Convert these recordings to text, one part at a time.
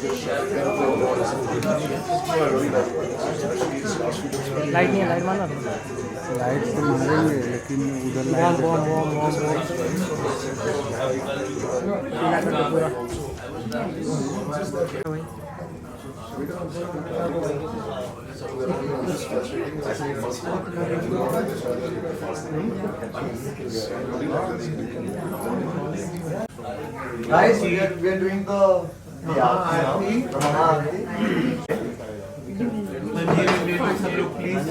Light नहीं है, light मारना। लाइट तो मारेंगे लेकिन उधर bomb light bomb bomb bomb bomb पीला करके पूरा भाई। Guys, we are doing the Aarti. सब लोग प्लीज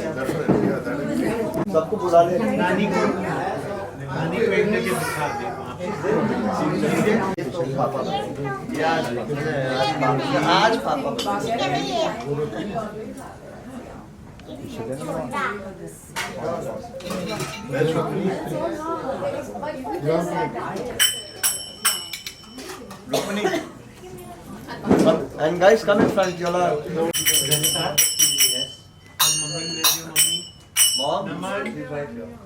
सबको बुला ले। नानी को एक जगह बिठा दे। आज पापा and guys come in front, y'all are. Mom,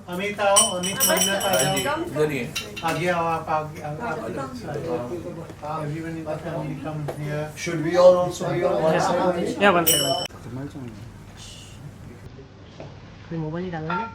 Amit आओ, अमित मन्नत आ जाओ, आगे आओ आप आगे everyone in the family come here. should we all also be on one side? या वन सेकंड कोई मोबाइल नहीं डालना है।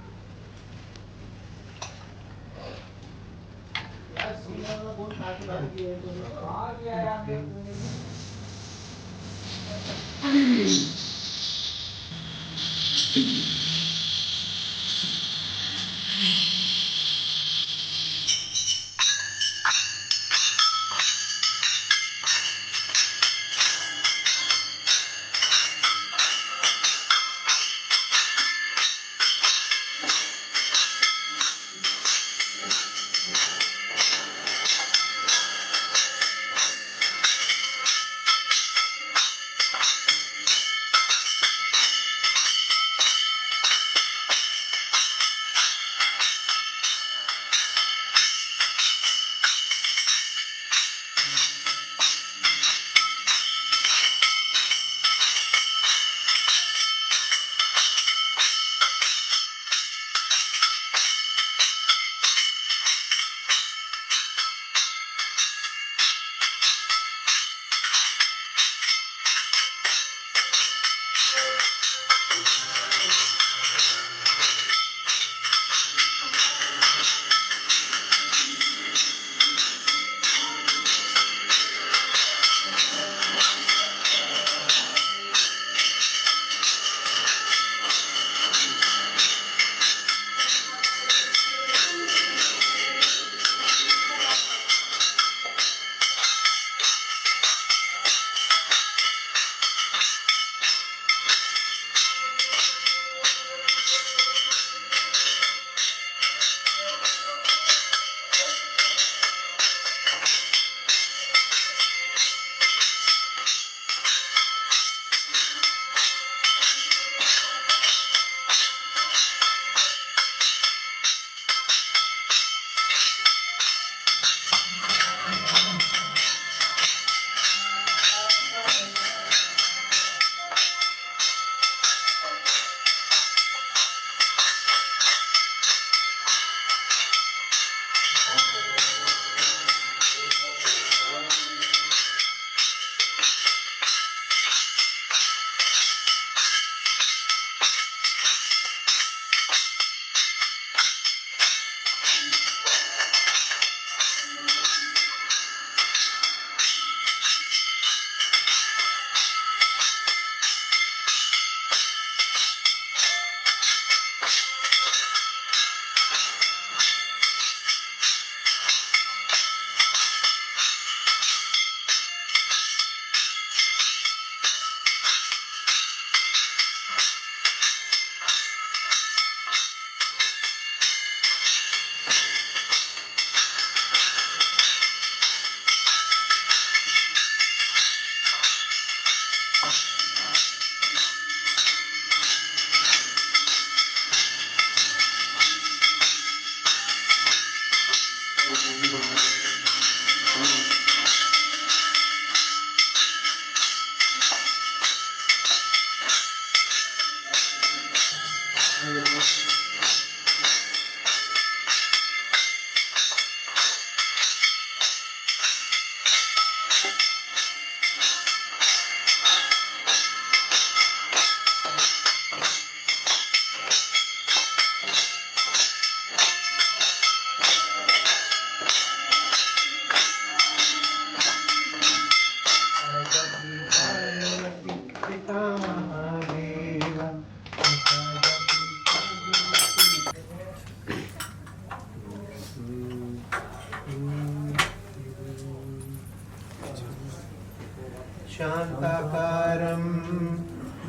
शान्ताकारं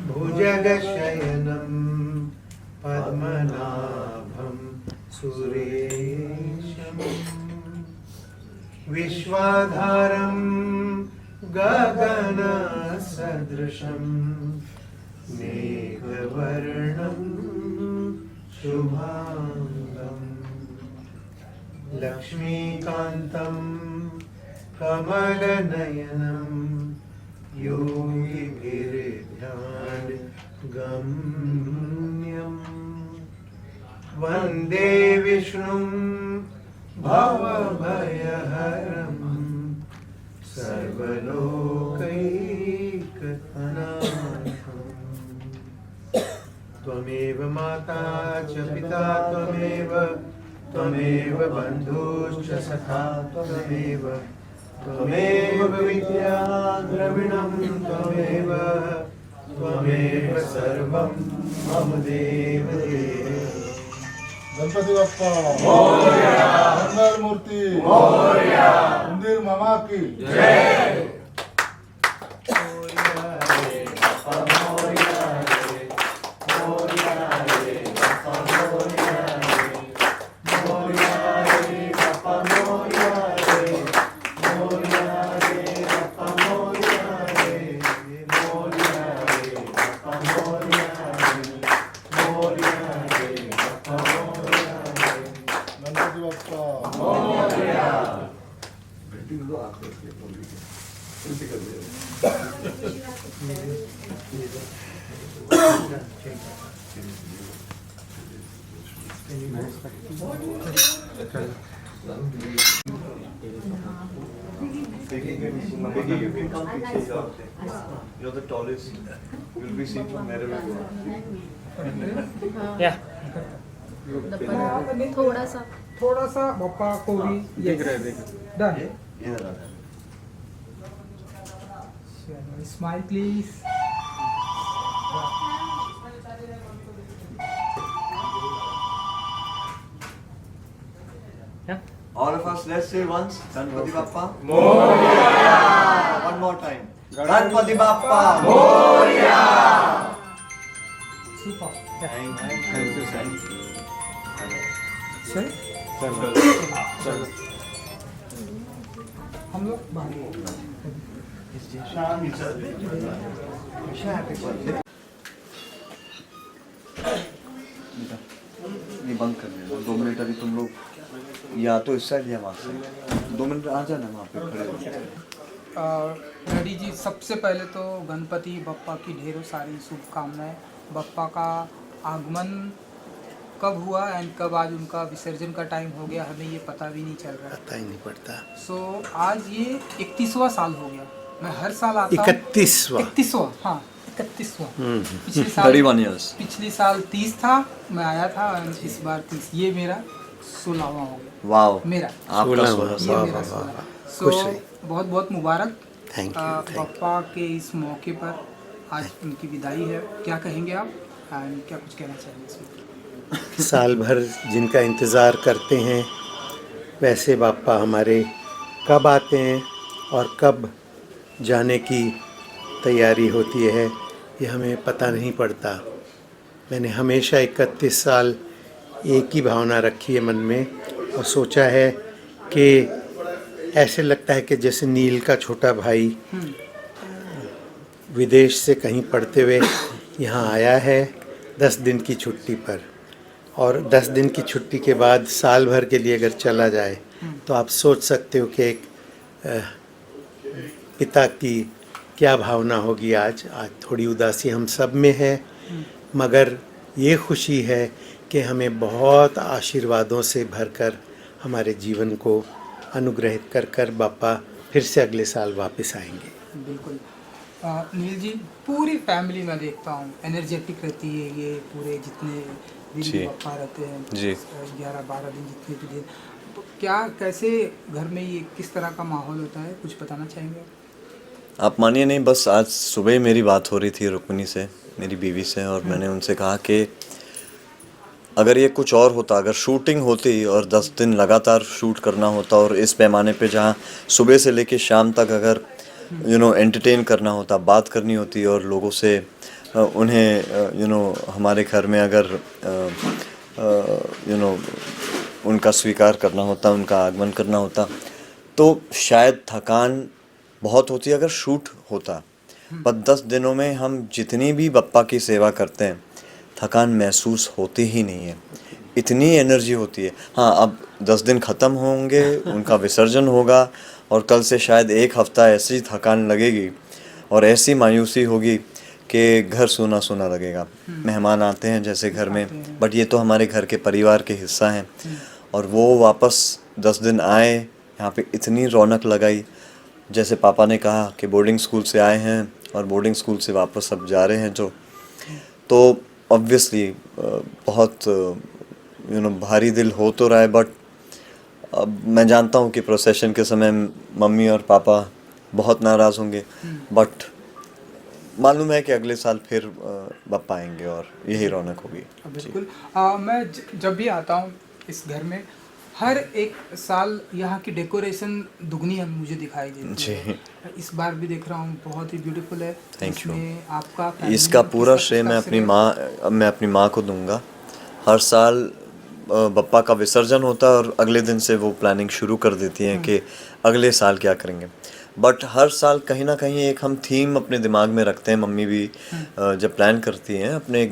भुजगशयनं पद्मनाभं सुरेशं विश्वाधारं गगनसदृशं मेघवर्णं शुभाङ्गम् लक्ष्मीकान्तं कमलनयनं योगिभिर्ध्यानगम्यं वन्दे विष्णुं भवभयहरं सर्वलोकैकनाथम् त्वमेव माता च पिता त्वमेव बन्धुश्च सखा त्वमेव विद्या द्रविणं त्वमेव सर्वं मम देव गणपति बप्पा मोरया, मंगल मूर्ति मोरया, मंदिर मामा की जय। You're the tallest. You'll be seen from wherever you are. Yeah. थोड़ा सा बप्पा को भी दिख रहा है done smile please All of us, let's say once, Ganpati Bappa Moria. One more time. Ganpati Bappa Moria. Super Thank you, thank you. Sir हम लोग बाहर नहीं बंद कर देना 2 मिनट अभी तुम लोग या तो इस साइड या वहाँ से 2 मिनट आ जाना वहाँ पे खड़े हो रेड्डी जी सबसे पहले तो गणपति बप्पा की ढेरों सारी शुभकामनाएं बप्पा का आगमन कब हुआ एंड कब आज उनका विसर्जन का टाइम हो गया हमें ये पता भी नहीं चल रहा पता ही नहीं पड़ता सो आज ये 31वां साल हो गया मैं हर साल आता हूँ 31वां हाँ 31वां पिछले साल 31 years पिछले साल 30 था मैं आया था and इस बार 30 ये मेरा 16वां हो गया वाओ मेरा आपका 16 ये मेरा 16 सो बहुत बहुत मुबारक बप्पा के इस मौके पर आज उनकी विदाई है क्या कहेंगे आप एंड क्या कुछ कहना चाहेंगे इसमें साल भर जिनका इंतज़ार करते हैं वैसे बापा हमारे कब आते हैं और कब जाने की तैयारी होती है ये हमें पता नहीं पड़ता मैंने हमेशा 31 साल एक ही भावना रखी है मन में और सोचा है कि ऐसे लगता है कि जैसे नील का छोटा भाई विदेश से कहीं पढ़ते हुए यहाँ आया है 10 दिन की छुट्टी पर और 10 दिन की छुट्टी के बाद साल भर के लिए अगर चला जाए तो आप सोच सकते हो कि एक पिता की क्या भावना होगी आज थोड़ी उदासी हम सब में है मगर ये खुशी है कि हमें बहुत आशीर्वादों से भरकर हमारे जीवन को अनुग्रहित कर बापा फिर से अगले साल वापस आएंगे बिल्कुल नील जी पूरी फैमिली में देखता हूँ एनर्जेटिक रहती है ये पूरे जितने दिन बप्पा रहते हैं 11-12 दिन जितने भी दिन तो क्या कैसे घर में ये किस तरह का माहौल होता है कुछ बताना चाहेंगे आप मानिए नहीं बस आज सुबह मेरी बात हो रही थी रुक्मिणी से मेरी बीवी से और मैंने उनसे कहा कि अगर ये कुछ और होता अगर शूटिंग होती और 10 दिन लगातार शूट करना होता और इस पैमाने पे जहाँ सुबह से लेके शाम तक अगर एंटरटेन करना होता, बात करनी होती और लोगों से उन्हें हमारे घर में अगर उनका स्वीकार करना होता, उनका आगमन करना होता, तो शायद थकान बहुत होती अगर शूट होता। पर 10 दिनों में हम जितनी भी बप्पा की सेवा करते हैं थकान महसूस होती ही नहीं है, इतनी एनर्जी होती है। हाँ, अब 10 दिन ख़त्म होंगे, उनका विसर्जन होगा और कल से शायद एक हफ़्ता ऐसी थकान लगेगी और ऐसी मायूसी होगी कि घर सूना सूना लगेगा। मेहमान आते हैं जैसे घर में, बट ये तो हमारे घर के परिवार के हिस्सा हैं और वो वापस 10 दिन आए, यहाँ पे इतनी रौनक लगाई। जैसे पापा ने कहा कि बोर्डिंग स्कूल से आए हैं और बोर्डिंग स्कूल से वापस अब जा रहे हैं जो, तो ऑब्वियसली बहुत भारी दिल हो तो रहा है। बट अब मैं जानता हूँ कि प्रोसेशन के समय मम्मी और पापा बहुत नाराज़ होंगे, बट मालूम है कि अगले साल फिर बप्पा आएंगे और यही रौनक होगी। बिल्कुल। मैं जब भी आता हूँ इस घर में, हर एक साल यहाँ की डेकोरेशन दुगनी हमें मुझे दिखाई देती है। इस बार भी देख रहा हूँ, बहुत ही ब्यूटीफुल है। Thank you. आपका इसका पूरा श्रेय मैं अपनी माँ को दूंगा। हर साल बप्पा का विसर्जन होता है और अगले दिन से वो प्लानिंग शुरू कर देती हैं कि अगले साल क्या करेंगे। बट हर साल कहीं ना कहीं एक हम थीम अपने दिमाग में रखते हैं। मम्मी भी जब प्लान करती हैं अपने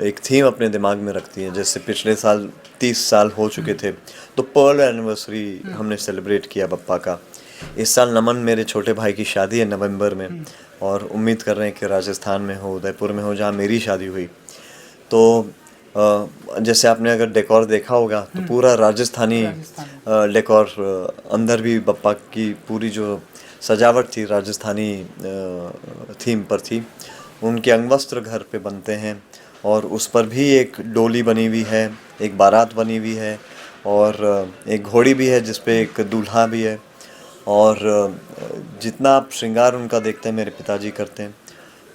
एक थीम अपने दिमाग में रखती हैं। जैसे पिछले साल 30 साल हो चुके थे तो पर्ल एनिवर्सरी हमने सेलिब्रेट किया बप्पा का। इस साल नमन मेरे छोटे भाई की शादी है नवंबर में और उम्मीद कर रहे हैं कि राजस्थान में हो, उदयपुर में हो, जहाँ मेरी शादी हुई। तो जैसे आपने अगर डेकोर देखा होगा तो पूरा राजस्थानी डेकोर, अंदर भी बप्पा की पूरी जो सजावट थी राजस्थानी थीम पर थी। उनके अंगवस्त्र घर पे बनते हैं और उस पर भी एक डोली बनी हुई है, एक बारात बनी हुई है और एक घोड़ी भी है जिस पे एक दूल्हा भी है। और जितना आप श्रृंगार उनका देखते हैं मेरे पिताजी करते हैं।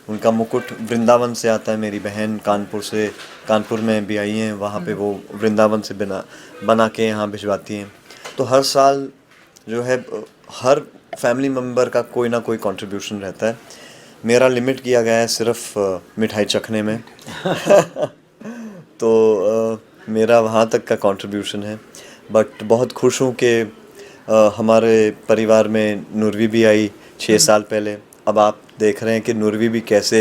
उनका मुकुट वृंदावन से आता है। मेरी बहन कानपुर में भी आई हैं, वहाँ पे वो वृंदावन से बना के यहाँ भिजवाती हैं। तो हर साल जो है हर फैमिली मेम्बर का कोई ना कोई कंट्रीब्यूशन रहता है। मेरा लिमिट किया गया है सिर्फ मिठाई चखने में तो मेरा वहाँ तक का कंट्रीब्यूशन है। बट बहुत खुश हूँ कि हमारे परिवार में नुरवी भी आई 6 साल पहले। अब आप देख रहे हैं कि नुरवी भी कैसे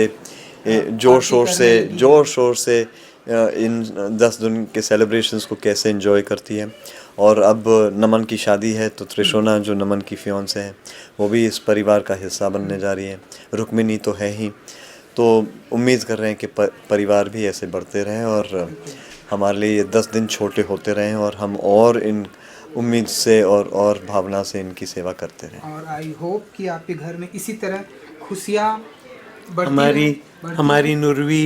जोर शोर से इन 10 दिन के सेलिब्रेशंस को कैसे एंजॉय करती है। और अब नमन की शादी है तो त्रिशोना जो नमन की फियांसे है वो भी इस परिवार का हिस्सा बनने जा रही है। रुक्मिणी तो है ही। तो उम्मीद कर रहे हैं कि परिवार भी ऐसे बढ़ते रहें और हमारे लिए ये 10 दिन छोटे होते रहें और हम और इन उम्मीद से और भावना से इनकी सेवा करते रहें। और आई होप कि आपके घर में इसी तरह खुशियाँ हमारी नुरवी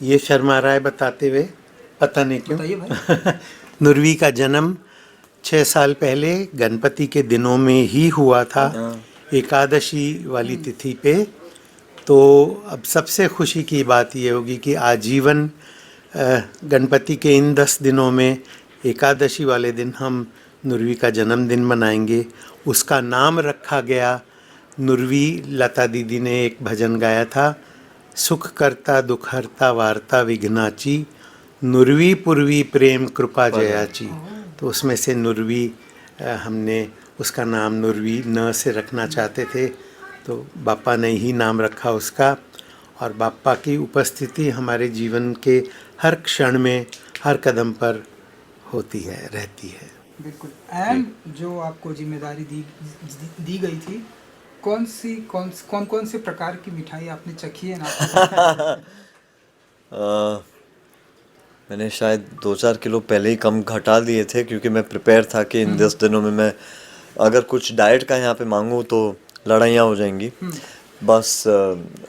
ये शर्मा रहा है बताते हुए, पता नहीं क्यों। नुरवी का जन्म 6 साल पहले गणपति के दिनों में ही हुआ था, एकादशी वाली तिथि पे। तो अब सबसे खुशी की बात ये होगी कि आजीवन गणपति के इन 10 दिनों में एकादशी वाले दिन हम नुरवी का जन्मदिन मनाएंगे। उसका नाम रखा गया नुरवी। लता दीदी ने एक भजन गाया था, सुख करता दुख हरता वार्ता विघ्नाची, नुरवी पूर्वी प्रेम कृपा जयाची। तो उसमें से नुरवी हमने उसका नाम नुरवी न से रखना चाहते थे तो बापा ने ही नाम रखा उसका। और बापा की उपस्थिति हमारे जीवन के हर क्षण में हर कदम पर होती है, रहती है। बिल्कुल। एंड जो आपको जिम्मेदारी दी गई थी, कौन से प्रकार की मिठाई आपने चखी है ना? मैंने शायद 2-4 किलो पहले ही कम घटा दिए थे क्योंकि मैं प्रिपेयर था कि इन 10 दिनों में मैं अगर कुछ डाइट का यहाँ पे मांगूँ तो लड़ाइयाँ हो जाएंगी। बस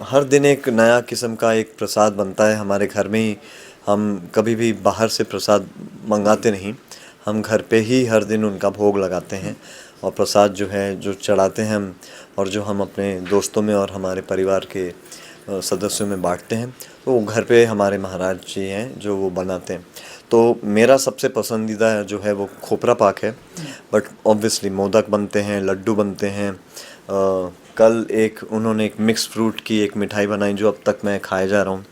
हर दिन एक नया किस्म का एक प्रसाद बनता है हमारे घर में ही। हम कभी भी बाहर से प्रसाद मंगाते नहीं, हम घर पे ही हर दिन उनका भोग लगाते हैं और प्रसाद जो है जो चढ़ाते हैं हम और जो हम अपने दोस्तों में और हमारे परिवार के सदस्यों में बांटते हैं। तो वो घर पे हमारे महाराज जी हैं जो वो बनाते हैं। तो मेरा सबसे पसंदीदा जो है वो खोपरा पाक है। बट ऑब्वियसली मोदक बनते हैं, लड्डू बनते हैं, कल उन्होंने एक मिक्स फ्रूट की एक मिठाई बनाई जो अब तक मैं खाए जा रहा हूँ।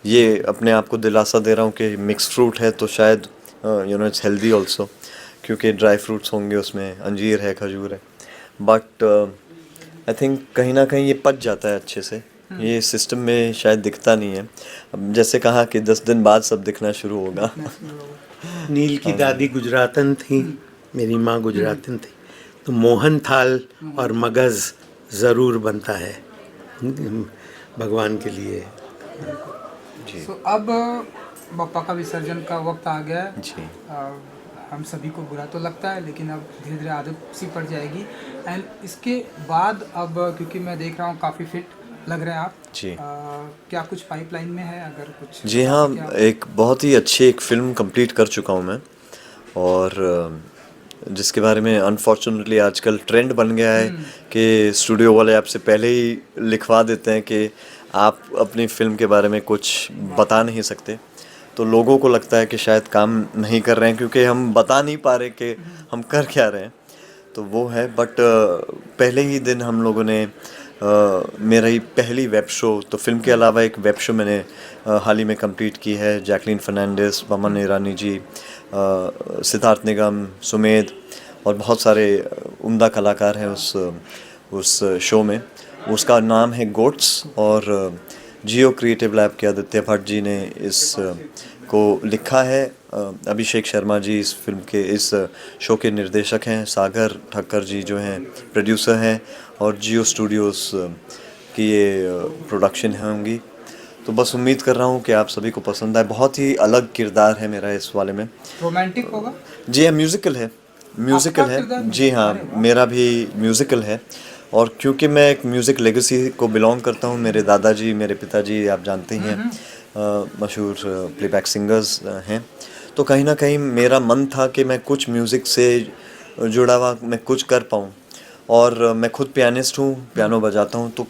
ये अपने आप को दिलासा दे रहा हूँ कि मिक्स फ्रूट है तो शायद इट्स हेल्दी ऑल्सो, क्योंकि ड्राई फ्रूट्स होंगे उसमें, अंजीर है, खजूर है। बट आई थिंक कहीं ना कहीं ये पच जाता है अच्छे से, ये सिस्टम में शायद दिखता नहीं है। अब जैसे कहा कि 10 दिन बाद सब दिखना शुरू होगा। नील की दादी गुजरातन थी, मेरी माँ गुजरातन थी, तो मोहन थाल और मगज़ ज़रूर बनता है भगवान के लिए। तो अब बप्पा का विसर्जन का वक्त आ गया है जी। हम सभी को बुरा तो लगता है, लेकिन अब धीरे धीरे आदत सी पड़ जाएगी। एंड इसके बाद अब क्योंकि मैं देख रहा हूँ काफ़ी फिट लग रहे हैं आप जी। क्या कुछ पाइपलाइन में है, अगर कुछ? जी हाँ, एक बहुत ही अच्छी एक फ़िल्म कंप्लीट कर चुका हूँ मैं, और जिसके बारे में अनफॉर्चुनेटली आजकल ट्रेंड बन गया है कि स्टूडियो वाले आपसे पहले ही लिखवा देते हैं कि आप अपनी फ़िल्म के बारे में कुछ बता नहीं सकते। तो लोगों को लगता है कि शायद काम नहीं कर रहे हैं क्योंकि हम बता नहीं पा रहे कि हम कर क्या रहे हैं, तो वो है। बट पहले ही दिन हम लोगों ने मेरा ही पहली वेब शो, तो फिल्म के अलावा एक वेब शो मैंने हाल ही में कंप्लीट की है। जैकलीन फर्नांडिस, बमन ईरानी जी, सिद्धार्थ निगम, सुमेध और बहुत सारे उम्दा कलाकार हैं उस शो में। उसका नाम है गोट्स, और जियो क्रिएटिव लैब के आदित्य भट्ट जी ने इस को लिखा है। अभिषेक शर्मा जी इस फिल्म के, इस शो के निर्देशक हैं। सागर ठक्कर जी जो हैं प्रोड्यूसर हैं, और जियो स्टूडियोज़ की ये प्रोडक्शन होंगी। तो बस उम्मीद कर रहा हूँ कि आप सभी को पसंद आए। बहुत ही अलग किरदार है मेरा इस वाले में। रोमांटिक होगा? जी हाँ, म्यूज़िकल है, म्यूज़िकल है। जी हाँ, मेरा भी म्यूज़िकल है, और क्योंकि मैं एक म्यूज़िक लेगेसी को बिलोंग करता हूँ। मेरे दादाजी, मेरे पिताजी आप जानते ही हैं, मशहूर प्लेबैक सिंगर्स हैं। तो कहीं ना कहीं मेरा मन था कि मैं कुछ म्यूज़िक से जुड़ा हुआ मैं कुछ कर पाऊँ, और मैं खुद पियानिस्ट हूँ, पियानो बजाता हूँ। तो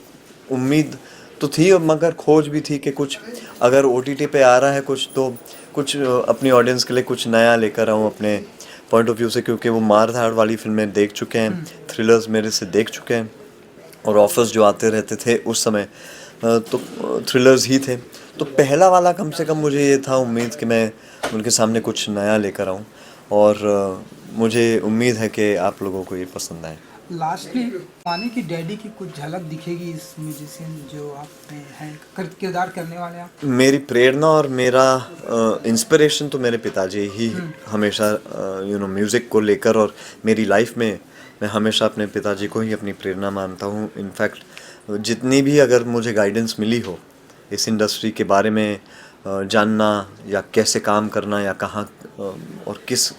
उम्मीद तो थी, मगर खोज भी थी कि कुछ अगर OTT पे आ रहा है कुछ, तो कुछ अपनी ऑडियंस के लिए कुछ नया लेकर आऊँ अपने पॉइंट ऑफ व्यू से, क्योंकि वो मार धाड़ वाली फिल्में देख चुके हैं, थ्रिलर्स मेरे से देख चुके हैं, और ऑफर्स जो आते रहते थे उस समय तो थ्रिलर्स ही थे। तो पहला वाला कम से कम मुझे ये था उम्मीद कि मैं उनके सामने कुछ नया लेकर आऊँ, और मुझे उम्मीद है कि आप लोगों को ये पसंद आए। लास्टली माने कि डैडी की कुछ झलक दिखेगी इस म्यूजिशियन जो आपने हैं किरदार करने वाले आप? मेरी प्रेरणा और मेरा इंस्पिरेशन तो मेरे पिताजी ही हमेशा म्यूज़िक को लेकर, और मेरी लाइफ में मैं हमेशा अपने पिताजी को ही अपनी प्रेरणा मानता हूँ। इनफैक्ट जितनी भी अगर मुझे गाइडेंस मिली हो इस इंडस्ट्री के बारे में जानना, या कैसे काम करना, या कहाँ और किस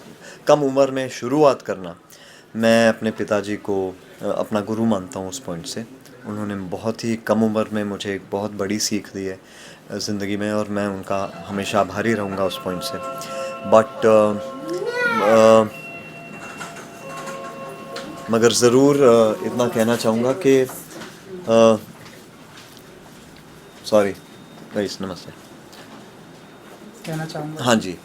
कम उम्र में शुरुआत करना, मैं अपने पिताजी को अपना गुरु मानता हूँ उस पॉइंट से। उन्होंने बहुत ही कम उम्र में मुझे एक बहुत बड़ी सीख दी है ज़िंदगी में, और मैं उनका हमेशा आभारी रहूँगा उस पॉइंट से। बट मगर ज़रूर इतना कहना चाहूँगा कि सॉरी गाइस, नमस्ते कहना चाहूँगा। हाँ जी,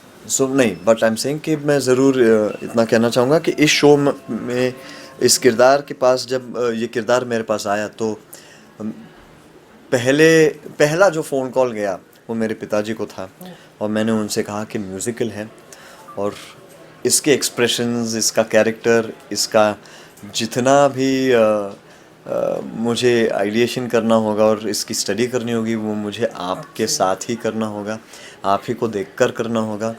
नहीं, बट आई एम सेइंग कि मैं ज़रूर इतना कहना चाहूँगा कि इस शो में इस किरदार के पास जब ये किरदार मेरे पास आया, तो पहला जो फ़ोन कॉल गया वो मेरे पिताजी को था, और मैंने उनसे कहा कि म्यूज़िकल है, और इसके एक्सप्रेशंस, इसका कैरेक्टर, इसका जितना भी मुझे आइडिएशन करना होगा और इसकी स्टडी करनी होगी, वो मुझे आपके साथ ही करना होगा, आप ही को देखकर करना होगा,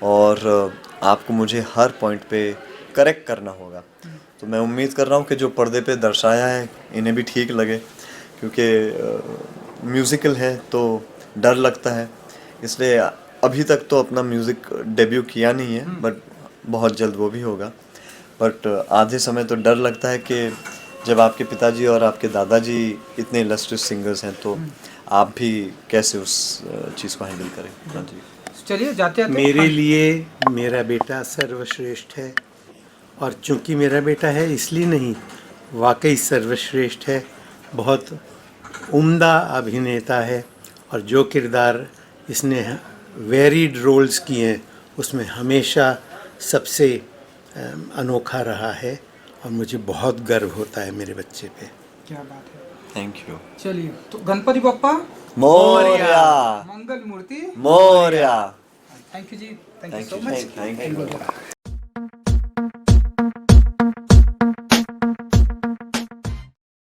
और आपको मुझे हर पॉइंट पे करेक्ट करना होगा। तो मैं उम्मीद कर रहा हूँ कि जो पर्दे पे दर्शाया है इन्हें भी ठीक लगे, क्योंकि म्यूज़िकल है तो डर लगता है, इसलिए अभी तक तो अपना म्यूज़िक डेब्यू किया नहीं है, बट बहुत जल्द वो भी होगा। बट आधे समय तो डर लगता है कि जब आपके पिताजी और आपके दादाजी इतने इलस्ट्रियस सिंगर्स हैं, तो आप भी कैसे उस चीज़ को हैंडल करें। हाँ जी, चलिए जाते हैं। मेरे लिए मेरा बेटा सर्वश्रेष्ठ है, और चूंकि मेरा बेटा है इसलिए नहीं, वाकई सर्वश्रेष्ठ है। बहुत उम्दा अभिनेता है, और जो किरदार इसने वेरीड रोल्स किए हैं उसमें हमेशा सबसे अनोखा रहा है, और मुझे बहुत गर्व होता है मेरे बच्चे पे। क्या बात है। Thank you. चलिए तो गणपति बप्पा मोरया। मंगल मूर्ति मोरया। थैंक यू जी, thank you thank so you much. Thank you.